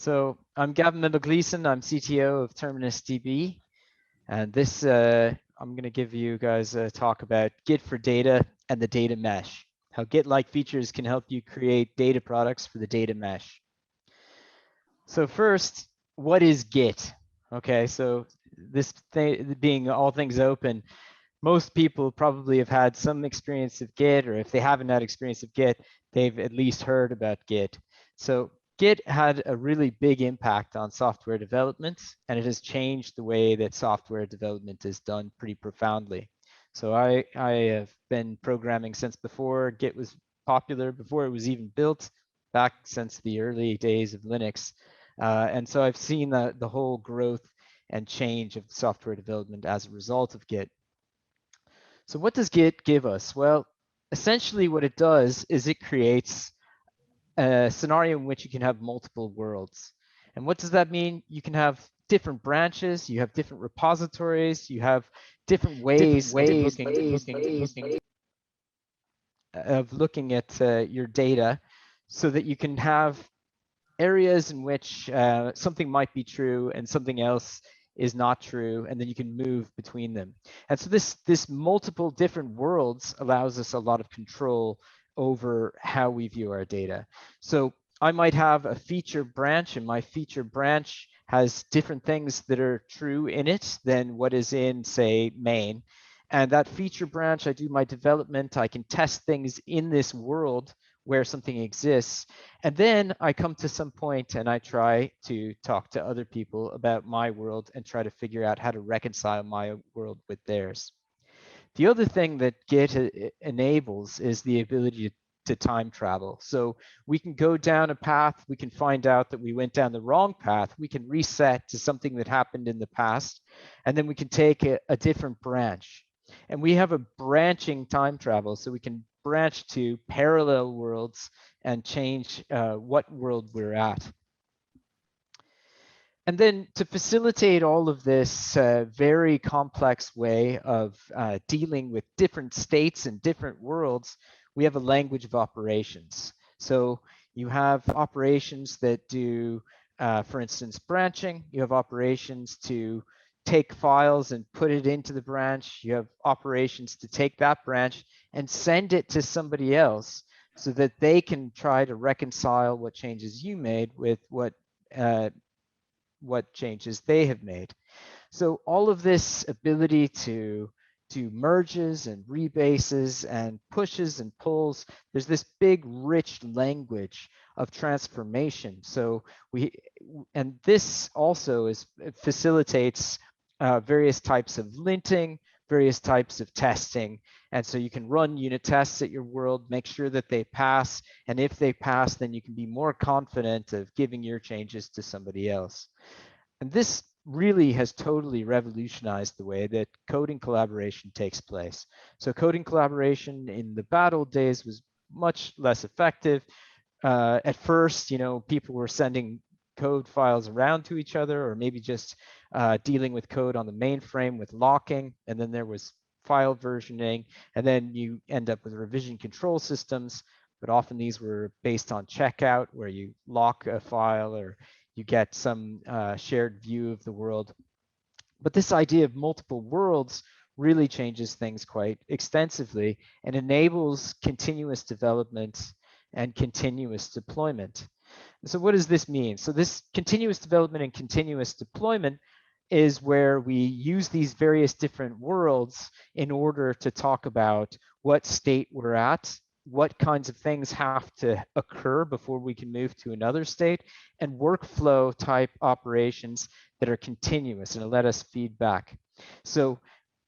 So I'm Gavin Mendel-Gleason. I'm CTO of TerminusDB. And this, I'm going to give you guys a talk about Git for data and the data mesh, how Git-like features can help you create data products for the data mesh. So first, what is Git? Okay, so this thing, being all things open, most people probably have had some experience of Git, or if they haven't had experience of Git, they've at least heard about Git. So Git had a really big impact on software development, and it has changed the way that software development is done pretty profoundly. So I have been programming since before Git was popular, before it was even built, back since the early days of Linux. And so I've seen the whole growth and change of software development as a result of Git. So what does Git give us? Well, essentially what it does is it creates a scenario in which you can have multiple worlds. And what does that mean? You can have different branches, you have different repositories, you have different ways of looking at your data, so that you can have areas in which something might be true and something else is not true, and then you can move between them. And so this multiple different worlds allows us a lot of control over how we view our data. So I might have a feature branch, and my feature branch has different things that are true in it than what is in, say, main. And that feature branch, I do my development, I can test things in this world where something exists. And then I come to some point and I try to talk to other people about my world and try to figure out how to reconcile my world with theirs. The other thing that Git enables is the ability to time travel. So we can go down a path, we can find out that we went down the wrong path, we can reset to something that happened in the past, and then we can take a different branch. And we have a branching time travel, so we can branch to parallel worlds and change what world we're at. And then to facilitate all of this very complex way of dealing with different states and different worlds, we have a language of operations. So you have operations that do, for instance, branching. You have operations to take files and put it into the branch. You have operations to take that branch and send it to somebody else so that they can try to reconcile what changes you made with what changes they have made. So all of this ability to do merges and rebases and pushes and pulls, there's this big rich language of transformation. So this also facilitates various types of linting, various types of testing. And so you can run unit tests at your world, make sure that they pass. And if they pass, then you can be more confident of giving your changes to somebody else. And this really has totally revolutionized the way that coding collaboration takes place. So coding collaboration in the bad old days was much less effective. At first, people were sending code files around to each other, or maybe just dealing with code on the mainframe with locking, and then there was file versioning, and then you end up with revision control systems, but often these were based on checkout, where you lock a file or you get some shared view of the world. But this idea of multiple worlds really changes things quite extensively and enables continuous development and continuous deployment. So what does this mean? So this continuous development and continuous deployment is where we use these various different worlds in order to talk about what state we're at, what kinds of things have to occur before we can move to another state, and workflow type operations that are continuous and let us feedback. So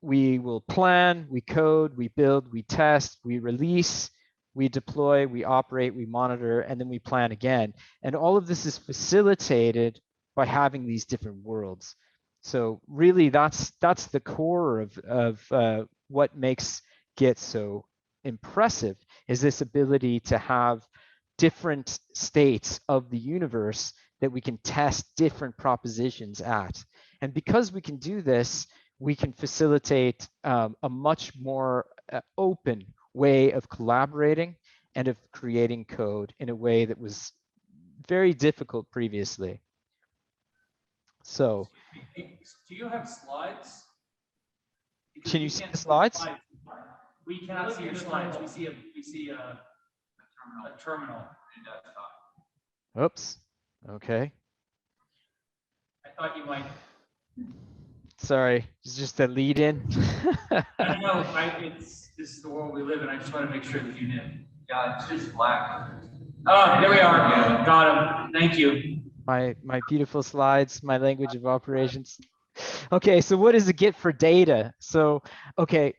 we will plan, we code, we build, we test, we release, we deploy, we operate, we monitor, and then we plan again. And all of this is facilitated by having these different worlds. So really, that's the core of what makes Git so impressive, is this ability to have different states of the universe that we can test different propositions at. And because we can do this, we can facilitate a much more open way of collaborating and of creating code in a way that was very difficult previously. So Hey, do you have slides? Because can we you see can't the see your slides? slides. We cannot see your slides. We see a terminal. Oops. Okay. I thought you might. Sorry, it's just a lead in. I don't know. This is the world we live in. I just want to make sure that you knew. Yeah, it's just black. Oh, there we are. Yeah. Got him. Thank you. My beautiful slides, my language of operations. Okay, so what is a Git for data? So, okay,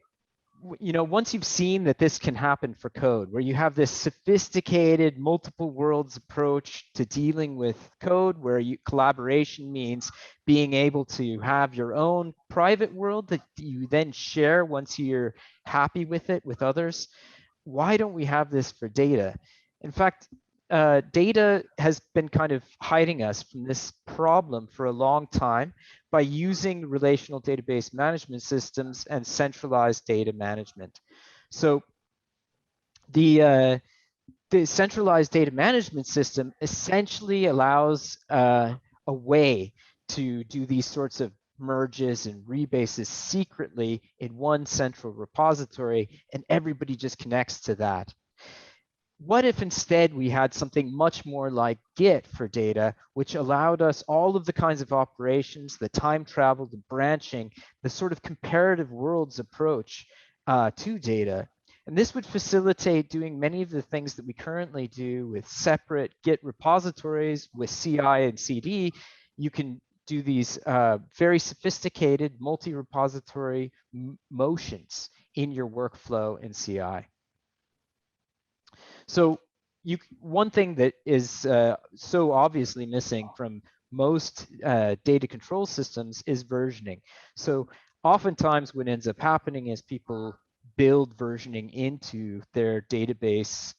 you know, once you've seen that this can happen for code, where you have this sophisticated multiple worlds approach to dealing with code, where collaboration means being able to have your own private world that you then share once you're happy with it with others. Why don't we have this for data? In fact, data has been kind of hiding us from this problem for a long time by using relational database management systems and centralized data management. So the centralized data management system essentially allows a way to do these sorts of merges and rebases secretly in one central repository, and everybody just connects to that. What if instead we had something much more like Git for data, which allowed us all of the kinds of operations, the time travel, the branching, the sort of comparative worlds approach to data. And this would facilitate doing many of the things that we currently do with separate Git repositories with CI and CD. You can do these very sophisticated multi-repository motions in your workflow in CI. So one thing that is so obviously missing from most data control systems is versioning. So oftentimes what ends up happening is people build versioning into their database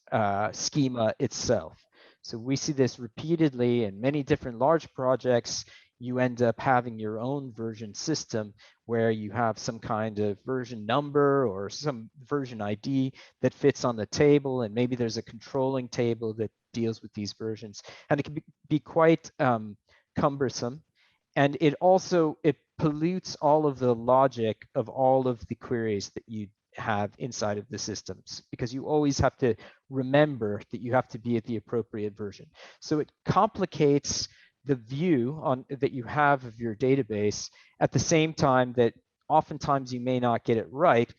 schema itself. So we see this repeatedly in many different large projects. You end up having your own version system where you have some kind of version number or some version ID that fits on the table, and maybe there's a controlling table that deals with these versions. And it can be quite cumbersome. And it pollutes all of the logic of all of the queries that you have inside of the systems, because you always have to remember that you have to be at the appropriate version. So it complicates the view that you have of your database, at the same time that oftentimes you may not get it right.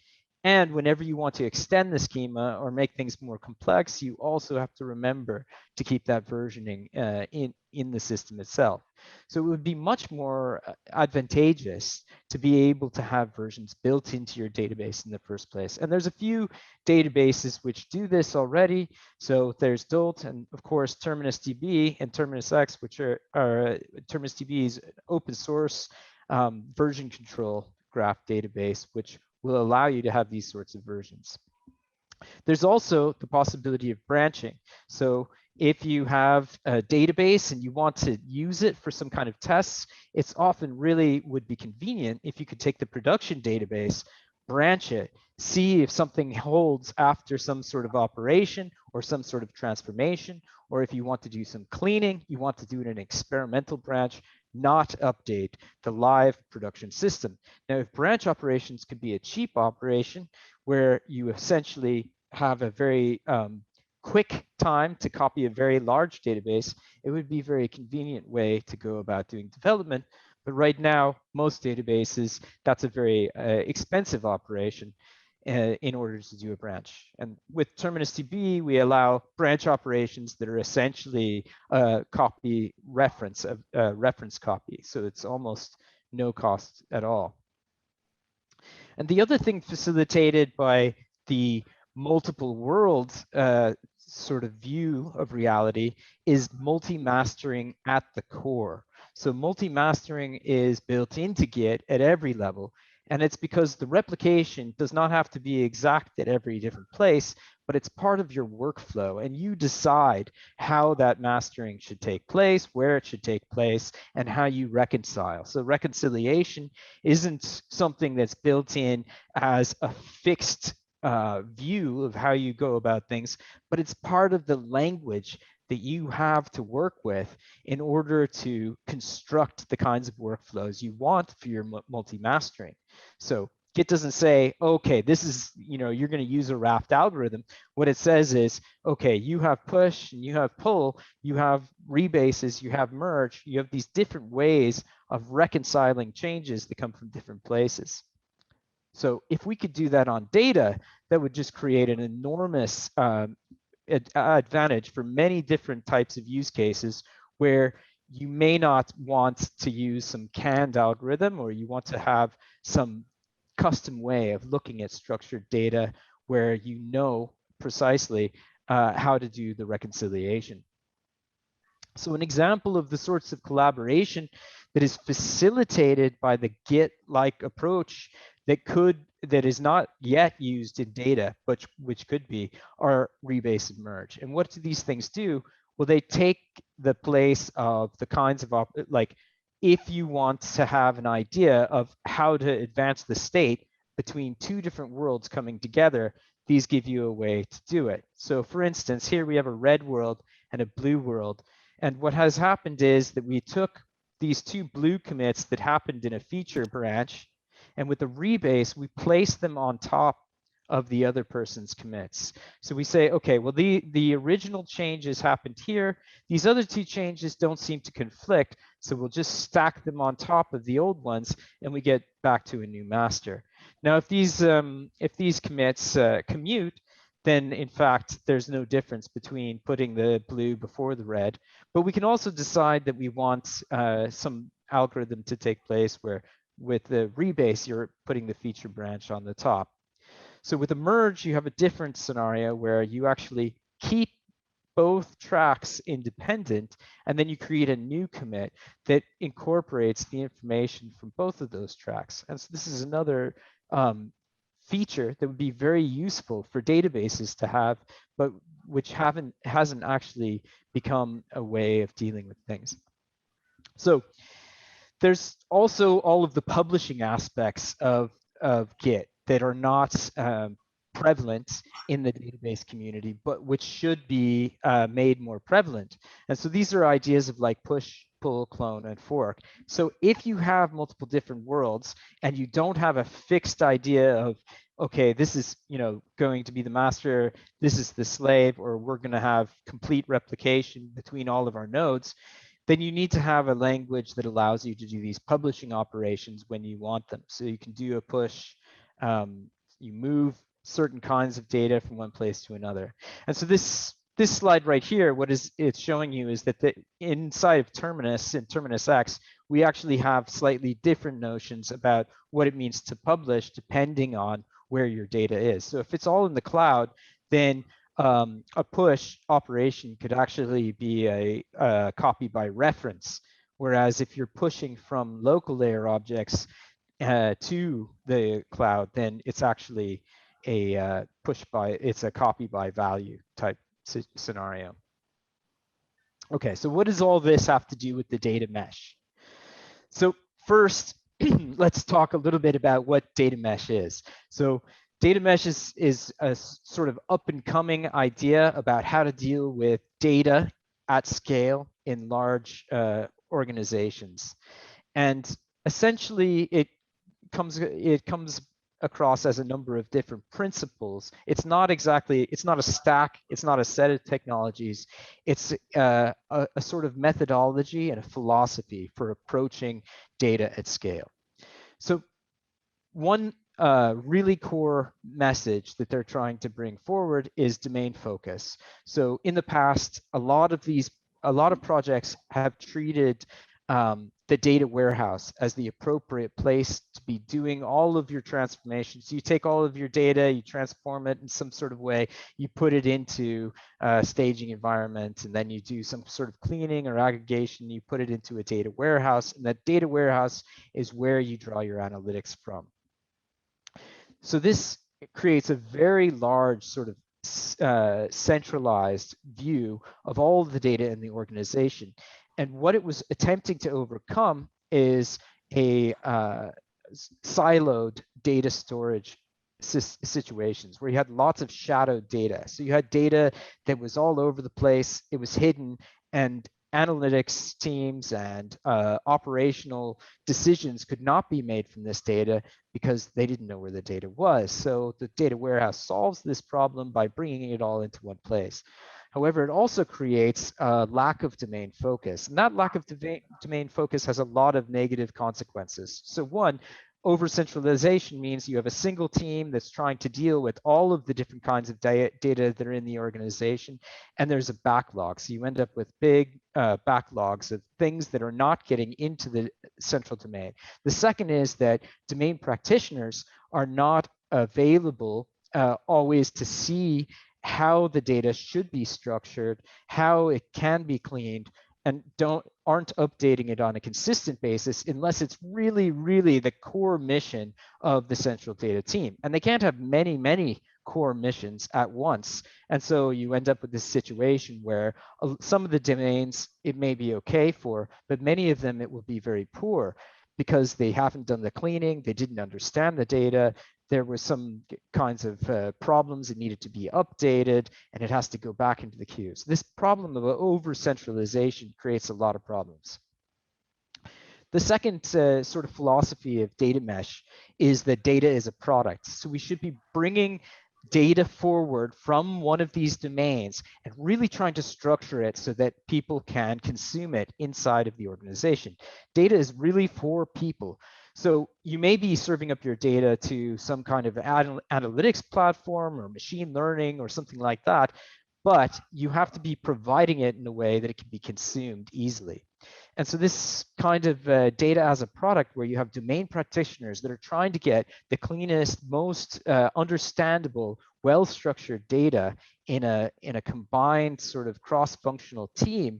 And whenever you want to extend the schema or make things more complex, you also have to remember to keep that versioning in the system itself. So it would be much more advantageous to be able to have versions built into your database in the first place. And there's a few databases which do this already. So there's Dolt, and of course TerminusDB and TerminusX, which are TerminusDB's open source version control graph database, which will allow you to have these sorts of versions. There's also the possibility of branching. So if you have a database and you want to use it for some kind of tests, it's often really would be convenient if you could take the production database, branch it, see if something holds after some sort of operation or some sort of transformation, or if you want to do some cleaning, you want to do it in an experimental branch, not update the live production system. Now, if branch operations could be a cheap operation where you essentially have a very quick time to copy a very large database, it would be a very convenient way to go about doing development. But right now, most databases, that's a very expensive operation in order to do a branch. And with TerminusDB, we allow branch operations that are essentially copy reference copy. So it's almost no cost at all. And the other thing facilitated by the multiple worlds sort of view of reality is multi-mastering at the core. So multi-mastering is built into Git at every level. And it's because the replication does not have to be exact at every different place, but it's part of your workflow. And you decide how that mastering should take place, where it should take place, and how you reconcile. So reconciliation isn't something that's built in as a fixed view of how you go about things, but it's part of the language that you have to work with in order to construct the kinds of workflows you want for your multi-mastering. So Git doesn't say, okay, this is, you're going to use a wrapped algorithm. What it says is, okay, you have push and you have pull, you have rebases, you have merge, you have these different ways of reconciling changes that come from different places. So if we could do that on data, that would just create an enormous advantage for many different types of use cases where you may not want to use some canned algorithm, or you want to have some custom way of looking at structured data where you know precisely how to do the reconciliation. So an example of the sorts of collaboration that is facilitated by the Git-like approach that is not yet used in data, but which could be, are rebase and merge. And what do these things do? Well, they take the place of the kinds of, like, if you want to have an idea of how to advance the state between two different worlds coming together, these give you a way to do it. So for instance, here we have a red world and a blue world. And what has happened is that we took these two blue commits that happened in a feature branch, and with the rebase, we place them on top of the other person's commits. So we say, okay, well, the original changes happened here. These other two changes don't seem to conflict, so we'll just stack them on top of the old ones, and we get back to a new master. Now, if these commits commute, then in fact, there's no difference between putting the blue before the red. But we can also decide that we want some algorithm to take place where with the rebase, you're putting the feature branch on the top. So with a merge, you have a different scenario where you actually keep both tracks independent, and then you create a new commit that incorporates the information from both of those tracks. And so this is another feature that would be very useful for databases to have, but which hasn't actually become a way of dealing with things. So there's also all of the publishing aspects of Git that are not prevalent in the database community, but which should be made more prevalent. And so these are ideas of like push, pull, clone, and fork. So if you have multiple different worlds and you don't have a fixed idea of, okay, this is going to be the master, this is the slave, or we're going to have complete replication between all of our nodes, then you need to have a language that allows you to do these publishing operations when you want them. So you can do a push, you move certain kinds of data from one place to another. And so this slide right here, what it's showing you is that inside of Terminus, in Terminus X, we actually have slightly different notions about what it means to publish depending on where your data is. So if it's all in the cloud, then a push operation could actually be a copy by reference. Whereas if you're pushing from local layer objects to the cloud, then it's actually a it's a copy by value type scenario. Okay, so what does all this have to do with the data mesh? So first, let's talk a little bit about what data mesh is. So data mesh is a sort of up and coming idea about how to deal with data at scale in large organizations. And essentially it comes across as a number of different principles. It's not a stack, it's not a set of technologies. It's a sort of methodology and a philosophy for approaching data at scale. So one really core message that they're trying to bring forward is domain focus. So in the past, a lot of projects have treated the data warehouse as the appropriate place to be doing all of your transformations. So you take all of your data, you transform it in some sort of way, you put it into a staging environment, and then you do some sort of cleaning or aggregation, you put it into a data warehouse, and that data warehouse is where you draw your analytics from. So this creates a very large sort of centralized view of all of the data in the organization. And what it was attempting to overcome is a siloed data storage situations where you had lots of shadow data. So you had data that was all over the place, it was hidden, and analytics teams and operational decisions could not be made from this data because they didn't know where the data was. So the data warehouse solves this problem by bringing it all into one place. However, it also creates a lack of domain focus, and that lack of domain focus has a lot of negative consequences. So one, over-centralization means you have a single team that's trying to deal with all of the different kinds of data that are in the organization, and there's a backlog. So you end up with big backlogs of things that are not getting into the central domain. The second is that domain practitioners are not available always to see how the data should be structured, how it can be cleaned, and aren't updating it on a consistent basis unless it's really, really the core mission of the central data team. And they can't have many, many core missions at once. And so you end up with this situation where some of the domains it may be okay for, but many of them it will be very poor because they haven't done the cleaning, they didn't understand the data, there were some kinds of problems that needed to be updated, and it has to go back into the queue. So this problem of over-centralization creates a lot of problems. The second sort of philosophy of data mesh is that data is a product. So we should be bringing data forward from one of these domains and really trying to structure it so that people can consume it inside of the organization. Data is really for people. So you may be serving up your data to some kind of analytics platform or machine learning or something like that, but you have to be providing it in a way that it can be consumed easily. And so this kind of data as a product where you have domain practitioners that are trying to get the cleanest, most understandable, well-structured data in a combined sort of cross-functional team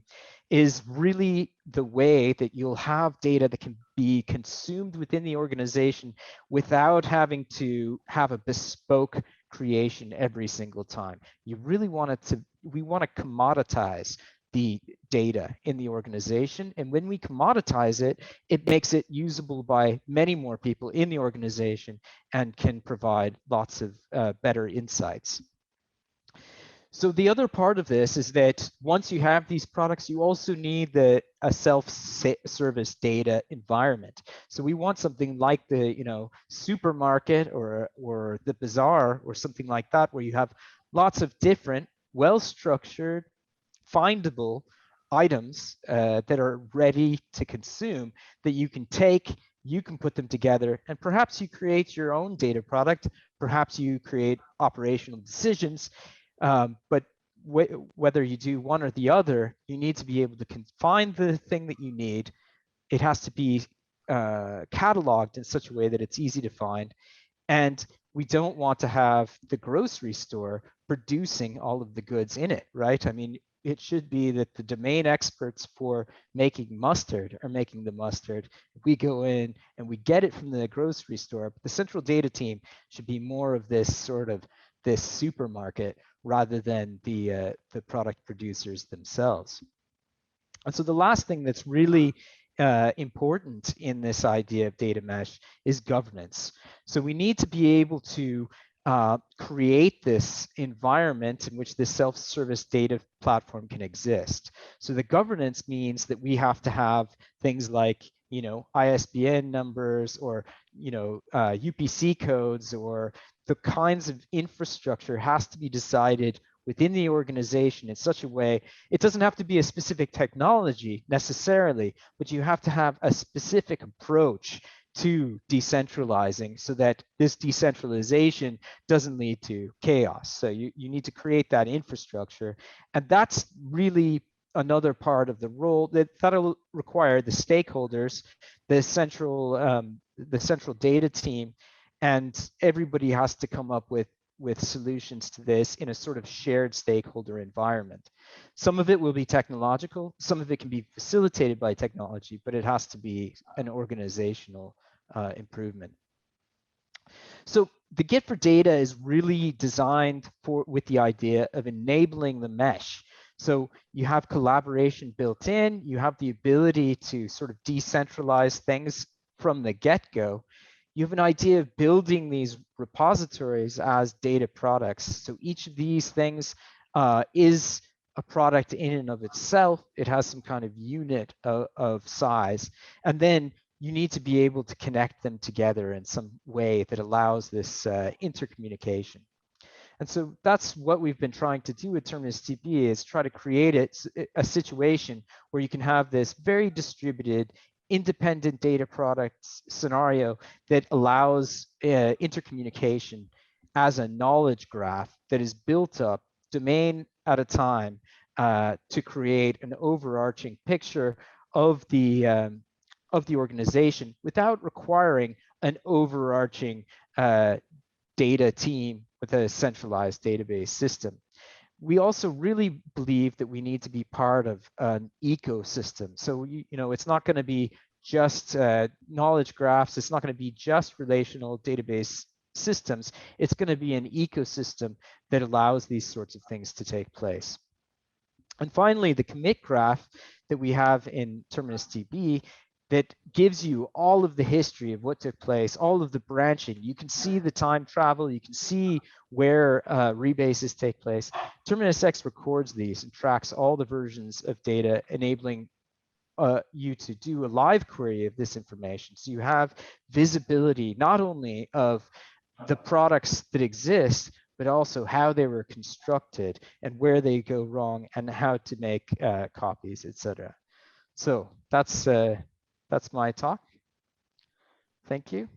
is really the way that you'll have data that can be consumed within the organization without having to have a bespoke creation every single time. You really we want to commoditize the data in the organization. And when we commoditize it, it makes it usable by many more people in the organization and can provide lots of better insights. So the other part of this is that once you have these products, you also need a self-service data environment. So we want something like the supermarket or the bazaar or something like that, where you have lots of different, well-structured, findable items that are ready to consume that you can take, you can put them together, and perhaps you create your own data product, perhaps you create operational decisions, but whether you do one or the other, you need to be able to find the thing that you need. It has to be cataloged in such a way that it's easy to find. And we don't want to have the grocery store producing all of the goods in it, right? I mean, it should be that the domain experts for making mustard are making the mustard. We go in and we get it from the grocery store, but the central data team should be more of this sort of this supermarket rather than the product producers themselves. And so the last thing that's really important in this idea of data mesh is governance. So we need to be able to create this environment in which this self-service data platform can exist. So the governance means that we have to have things like, ISBN numbers or, UPC codes, or the kinds of infrastructure has to be decided within the organization in such a way. It doesn't have to be a specific technology necessarily, but you have to have a specific approach to decentralizing so that this decentralization doesn't lead to chaos. So you need to create that infrastructure. And that's really another part of the role that'll require the stakeholders, the central data team, and everybody has to come up with solutions to this in a sort of shared stakeholder environment. Some of it will be technological, some of it can be facilitated by technology, but it has to be an organizational improvement. So the Git for Data is really designed with the idea of enabling the mesh. So you have collaboration built in, you have the ability to sort of decentralize things from the get-go. You have an idea of building these repositories as data products. So each of these things is a product in and of itself. It has some kind of unit of size. And then you need to be able to connect them together in some way that allows this intercommunication. And so that's what we've been trying to do with TerminusDB, is try to create a situation where you can have this very distributed, independent data products scenario that allows intercommunication as a knowledge graph that is built up domain at a time to create an overarching picture of the organization without requiring an overarching data team with a centralized database system. We also really believe that we need to be part of an ecosystem. So, it's not going to be just knowledge graphs. It's not going to be just relational database systems. It's going to be an ecosystem that allows these sorts of things to take place. And finally, the commit graph that we have in TerminusDB that gives you all of the history of what took place, all of the branching. You can see the time travel. You can see where rebases take place. TerminusX records these and tracks all the versions of data, enabling you to do a live query of this information. So you have visibility not only of the products that exist, but also how they were constructed and where they go wrong and how to make copies, etc. So that's my talk. Thank you.